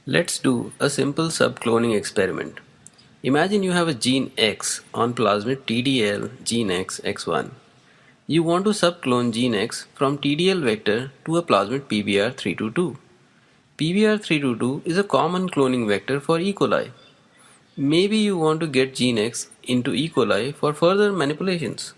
Let's do a simple subcloning experiment. Imagine you have a gene X on plasmid TDL gene X X1. You want to subclone gene X from TDL vector to a plasmid PBR322. PBR322 is a common cloning vector for E. coli. Maybe you want to get gene X into E. coli for further manipulations.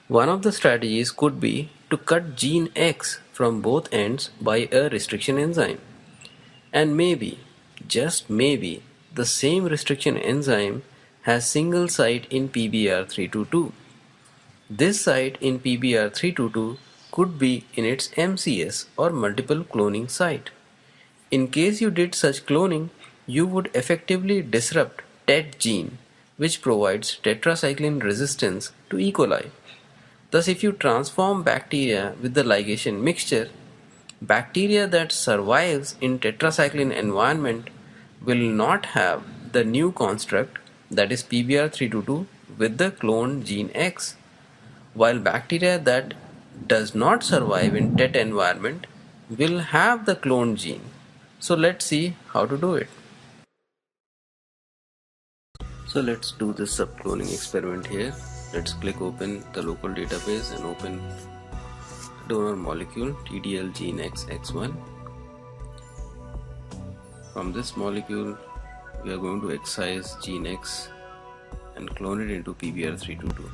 One of the strategies could be to cut gene X from both ends by a restriction enzyme. And maybe, just maybe, the same restriction enzyme has single site in PBR322. This site in PBR322 could be in its MCS or multiple cloning site. In case you did such cloning, you would effectively disrupt TET gene, which provides tetracycline resistance to E. coli. Thus, if you transform bacteria with the ligation mixture, bacteria that survives in tetracycline environment will not have the new construct, that is PBR322, with the cloned gene X, while bacteria that does not survive in TET environment will have the cloned gene. So let's see how to do it. So let's do this subcloning experiment here. Let's click open the local database and open donor molecule TDL gene X X1. From this molecule we are going to excise gene X and clone it into PBR322.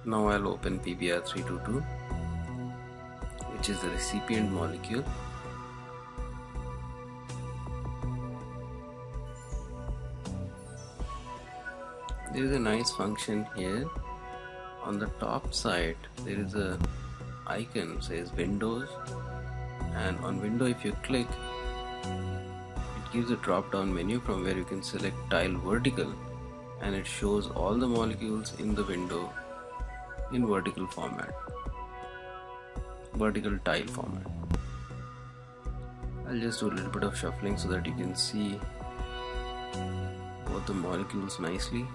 Now I'll open PBR322, which is the recipient molecule. There is a nice function here. On the top side there is a icon says Windows, and on window if you click, it gives a drop down menu from where you can select tile vertical, and it shows all the molecules in the window in vertical format, vertical tile format. I'll just do a little bit of shuffling so that you can see both the molecules nicely.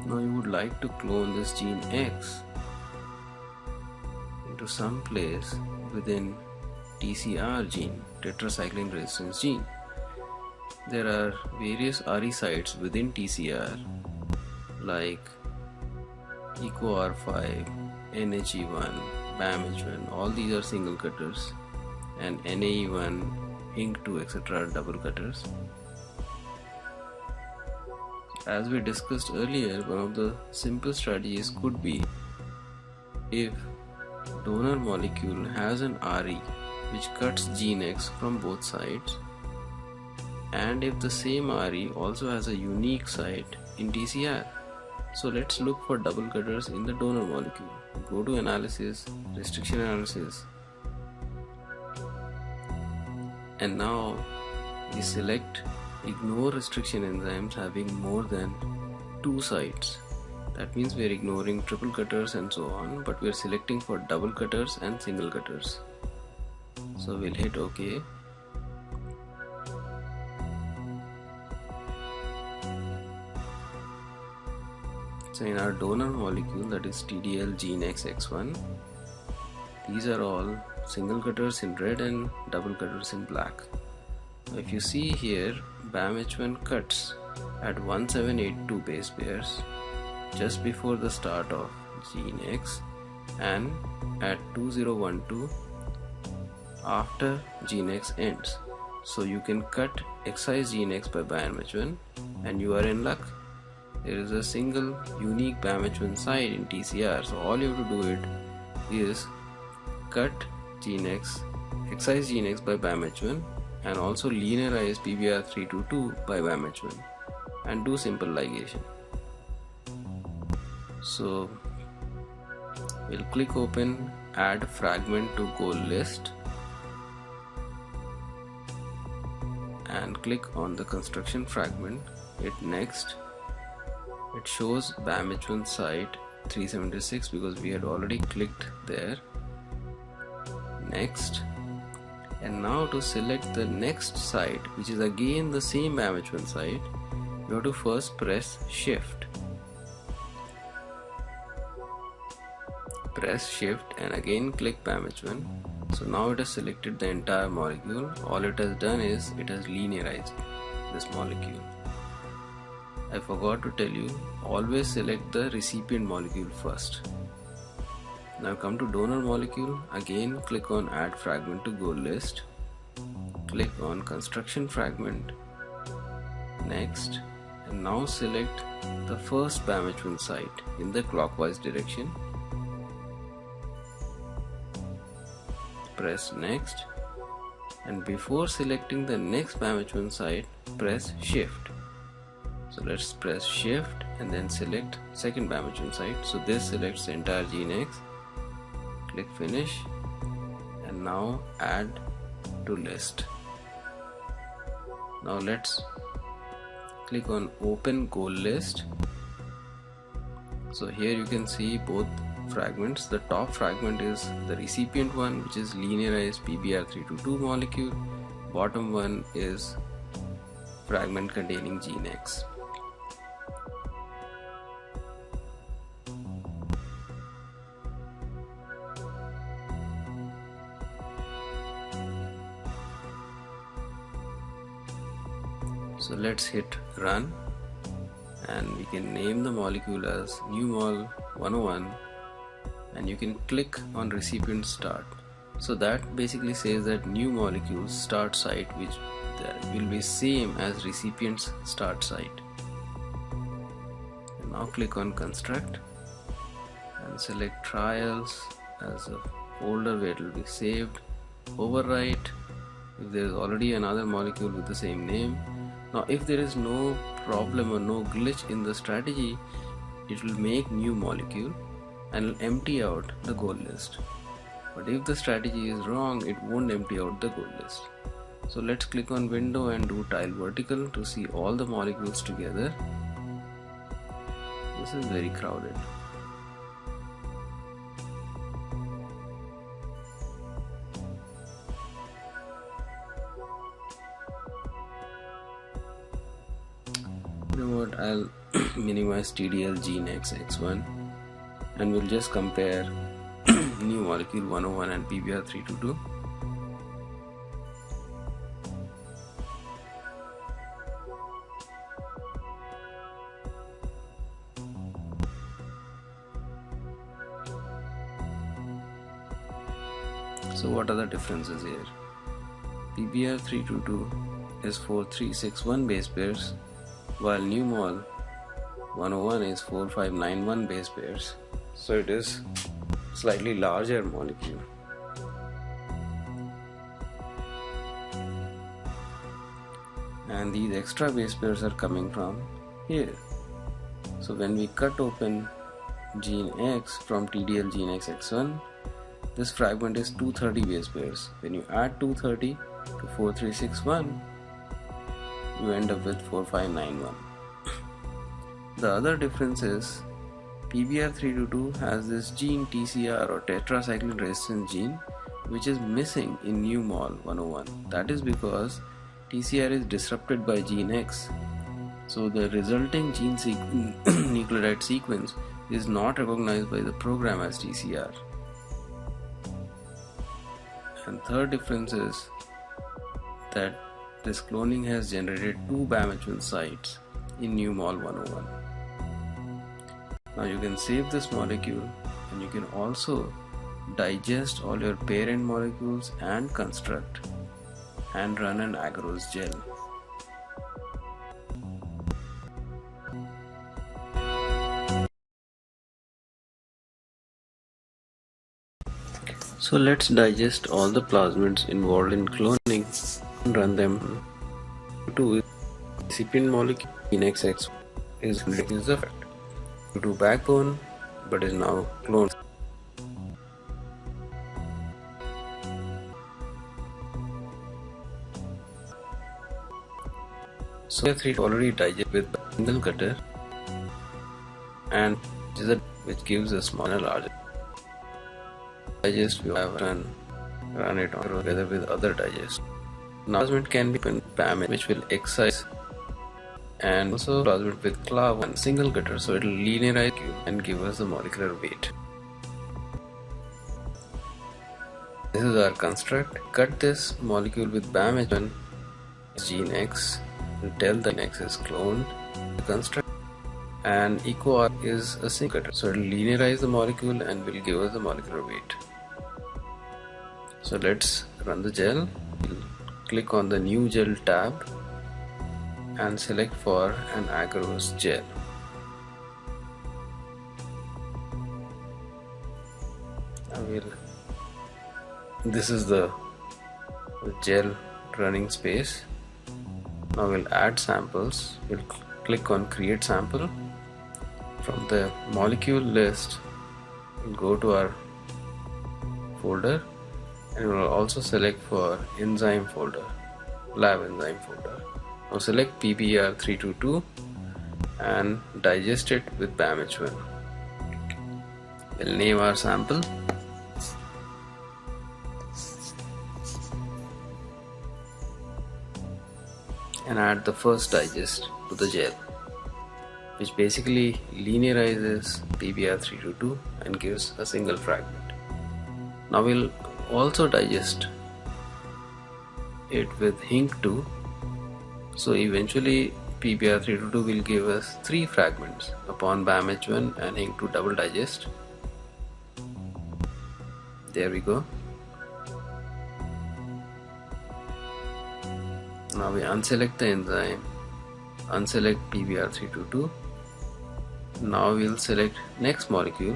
Now you would like to clone this gene X into some place within TCR gene, tetracycline resistance gene. There are various RE sites within TCR like EcoR5, NHE1, BAMH1, all these are single cutters, and NAE1, HINC2, etc. are double cutters. As we discussed earlier, one of the simple strategies could be, if donor molecule has an RE which cuts gene X from both sides, and if the same RE also has a unique site in TCR. So let's look for double cutters in the donor molecule. Go to analysis, restriction analysis, and now we select ignore restriction enzymes having more than 2 sites. That means we are ignoring triple cutters and so on, but we are selecting for double cutters and single cutters. So we'll hit OK. So in our donor molecule, that is TDL gene X X1, these are all single cutters in red and double cutters in black. Now if you see here, BAMH1 cuts at 1782 base pairs just before the start of gene X, and at 2012 after gene X ends. So you can cut excise gene X by BAMH1 and you are in luck. There is a single unique BAMH1 site in TCR, so all you have to do it is cut gene X, excise gene X by BAMH1, and also linearize PBR322 by BAMH1 and do simple ligation. So we'll click open, add fragment to goal list, and click on the construction fragment. Hit next. It shows BAM-H1 site 376 because we had already clicked there. Next. And now to select the next site, which is again the same BAM-H1 site, you have to first press shift. Press shift and again click BAM-H1. So now it has selected the entire molecule. All it has done is it has linearized this molecule. I forgot to tell you, always select the recipient molecule first. Now come to donor molecule, again click on add fragment to goal list. Click on construction fragment. Next, and now select the first BAM-H1 site in the clockwise direction. Press next, and before selecting the next BAM-H1 site, press shift. So let's press shift and then select second BAM-H1 site. So this selects the entire gene X. Click finish and now add to list. Now let's click on open goal list. So here you can see both fragments. The top fragment is the recipient one, which is linearized PBr322 molecule. Bottom one is fragment containing gene X. So let's hit run and we can name the molecule as new mol 101 and you can click on recipient start. So that basically says that new molecule's start site which will be same as recipient's start site. And now click on construct and select trials as a folder where it will be saved. Overwrite if there is already another molecule with the same name. Now if there is no problem or no glitch in the strategy, it will make new molecule and will empty out the goal list. But if the strategy is wrong, it won't empty out the goal list. So let's click on window and do tile vertical to see all the molecules together. This is very crowded. You know what, I'll minimize TDL gene X1 and we'll just compare new molecule 101 and PBr322. So what are the differences here? PBr322 is 4361 base pairs while new mol 101 is 4591 base pairs. So it is slightly larger molecule. And these extra base pairs are coming from here. So when we cut open gene X from TDL gene X1, this fragment is 230 base pairs. When you add 230 to 4361, you end up with 4591. The other difference is PBr322 has this gene TCR or tetracycline resistance gene which is missing in new mol 101. That is because TCR is disrupted by gene X. So the resulting gene nucleotide sequence is not recognized by the program as TCR. And third difference is that this cloning has generated two BAM-H1 sites in new mol 101. Now you can save this molecule and you can also digest all your parent molecules and construct and run an agarose gel. So let's digest all the plasmids involved in cloning and run them. To recipient molecule X is the fact to backbone but is now cloned. So we have 3 already digest with single cutter, and which gives a smaller larger digest. We have run it on together with other digest. Now plasmid can be PAM, which will excise, and also plasmid with clav and single cutter, so it will linearize and give us the molecular weight. This is our construct. Cut this molecule with BAM-H1 gene X and tell the gene X is cloned. The construct and equal is a single cutter, so it will linearize the molecule and will give us the molecular weight. So let's run the gel. We'll click on the new gel tab and select for an agarose gel. This is the gel running space. Now we'll add samples. We'll click on create sample. From the molecule list, we'll go to our folder, and we'll also select for enzyme folder, lab enzyme folder. Now select PBr322 and digest it with BAM-H1. We'll name our sample and add the first digest to the gel, which basically linearizes PBr322 and gives a single fragment. Now we'll also digest it with HINC2, so eventually PBr322 will give us 3 fragments upon BAM-H1 and HINC2 double digest. There we go. Now we unselect the enzyme, unselect PBr322. Now we'll select next molecule,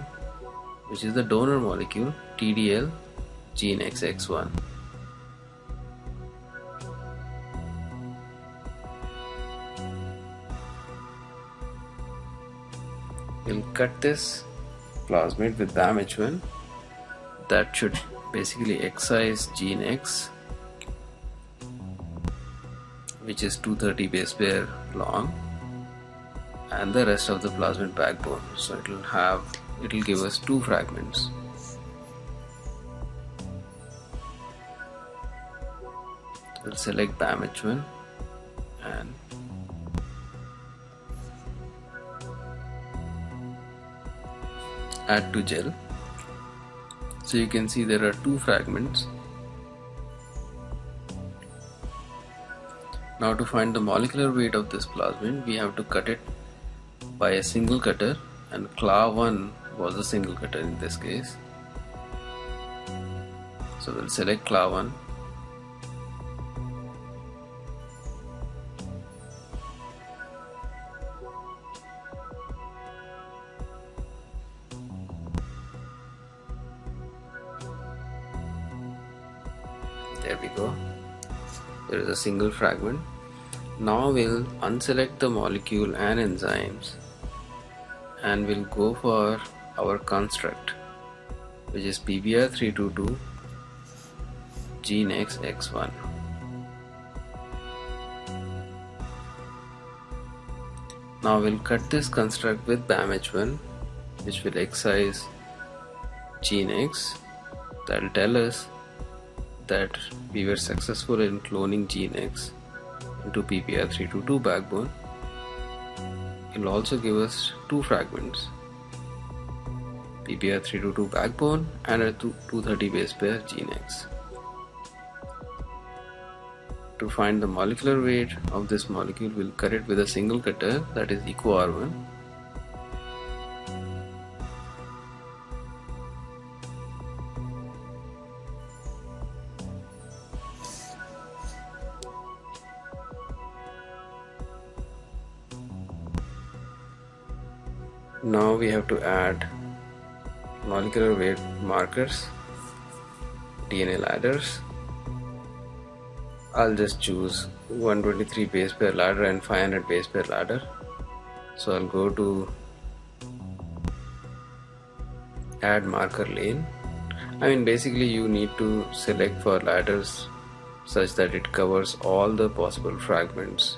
which is the donor molecule TDL gene XX1. We'll cut this plasmid with BAM-H1. That should basically excise gene X, which is 230 base pair long, and the rest of the plasmid backbone. So it will give us 2 fragments. We'll select BAM-H1 and add to gel. So you can see there are 2 fragments. Now to find the molecular weight of this plasmid, we have to cut it by a single cutter, and CLA1 was a single cutter in this case. So we'll select CLA1. There we go. There is a single fragment. Now we'll unselect the molecule and enzymes, and we'll go for our construct, which is PBr322 gene XX1. Now we'll cut this construct with BAM-H1, which will excise gene X. That will tell us that we were successful in cloning gene X into PBr322 backbone. It will also give us 2 fragments, PBr322 backbone and a 230 base pair gene X. To find the molecular weight of this molecule, we'll cut it with a single cutter, that is EcoR1. Now we have to add molecular weight markers, DNA ladders. I'll just choose 123 base pair ladder and 500 base pair ladder. So I'll go to add marker lane. Basically you need to select for ladders such that it covers all the possible fragments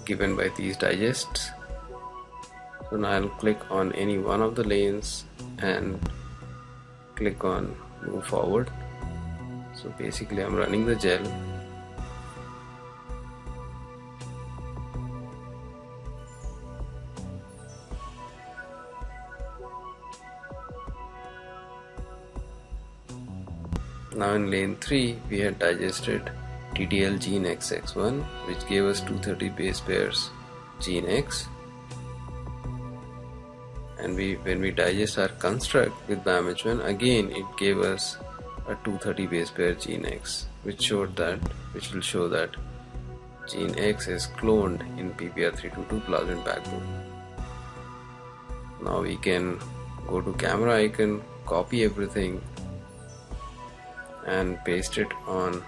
given by these digests. So now I'll click on any one of the lanes and click on move forward. So basically I'm running the gel. Now in lane 3 we had digested TTL gene XX1, which gave us 230 base pairs gene X, and when we digest our construct with BAM-H1, again it gave us a 230 base pair gene X, which will show that gene X is cloned in PPR322 plasmid backbone. Now we can go to camera icon, copy everything and paste it on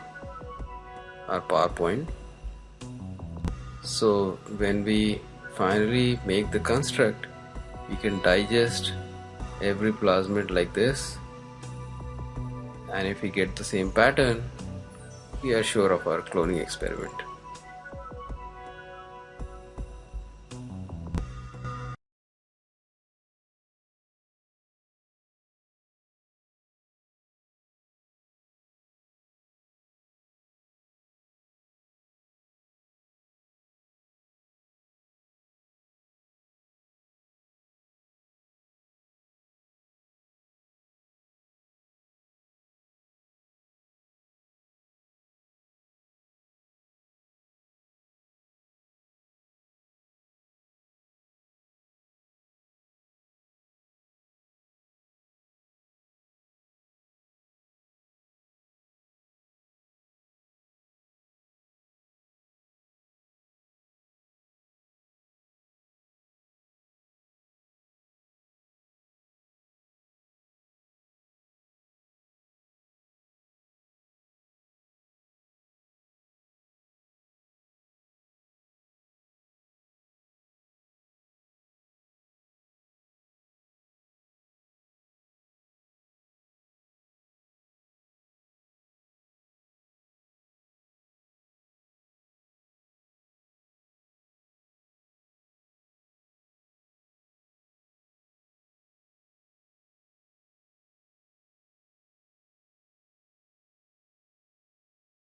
our PowerPoint. So when we finally make the construct, we can digest every plasmid like this, and if we get the same pattern, we are sure of our cloning experiment.